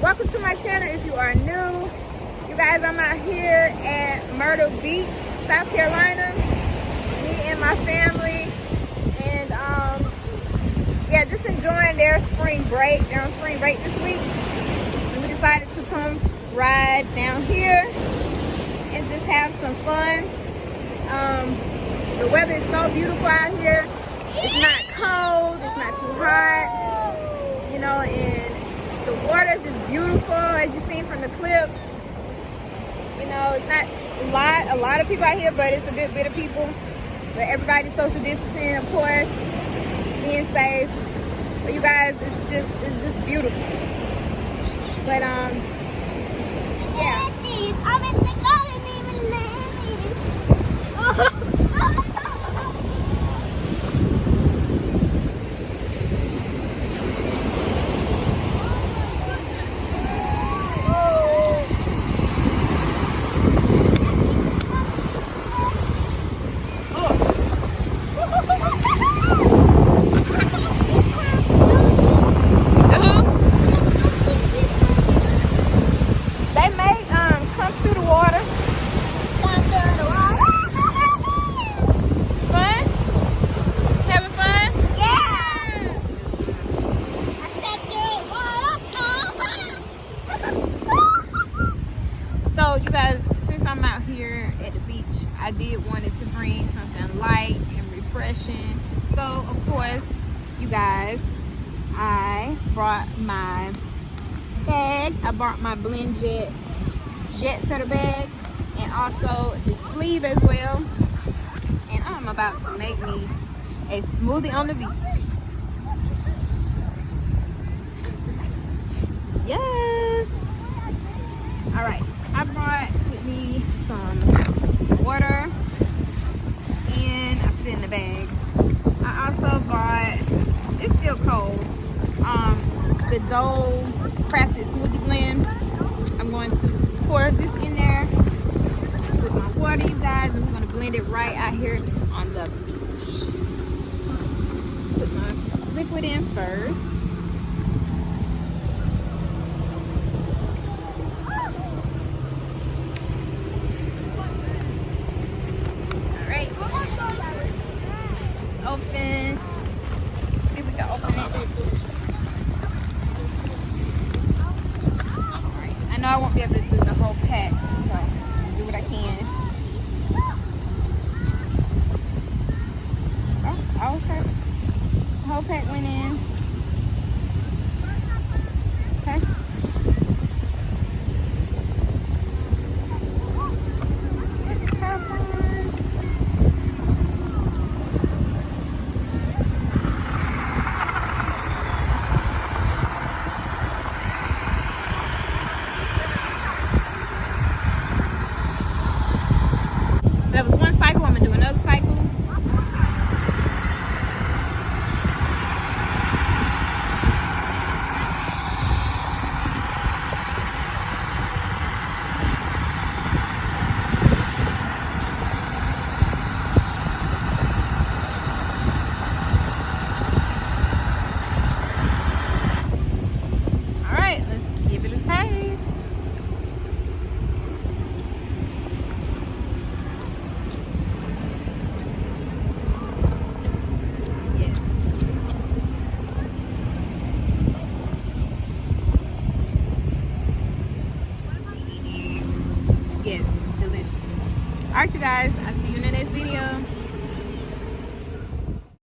welcome to my channel. If you are new, you guys, I'm out here at Myrtle Beach, South Carolina, me and my family, and yeah, just enjoying their spring break. They're on spring break this week, so we decided to come ride down here and just have some fun. The weather is so beautiful out here. It's not cold, it's not too hot, you know, and the water is just beautiful, as you've seen from the clip. You know, it's not a lot of people out here, but it's a good bit of people. But everybody's social distancing, of course, being safe. But you guys, it's just beautiful. But yeah. I'm in the garden even So you guys, since I'm out here at the beach, I did wanted to bring something light and refreshing. So of course, you guys, I brought my bag. I brought my BlendJet jet setter bag, and also the sleeve as well. And I'm about to make me a smoothie on the beach. Yes. All right. I brought with me some water, and I put it in the bag. I also bought, it's still cold, the Dole Crafted Smoothie Blend. I'm going to pour this in there with my water, you guys, and we're going to blend it right out here on the beach. Put my liquid in first. Open. See if we can open it. Alright. I know I won't be able to do the whole pack, so I'll do what I can. Oh, okay. The whole pack went in. Okay. Get the top on. That was one cycle. I'm gonna do another cycle. All right, let's give it a taste. Yes, delicious. All right, you guys, I'll see you in the next video.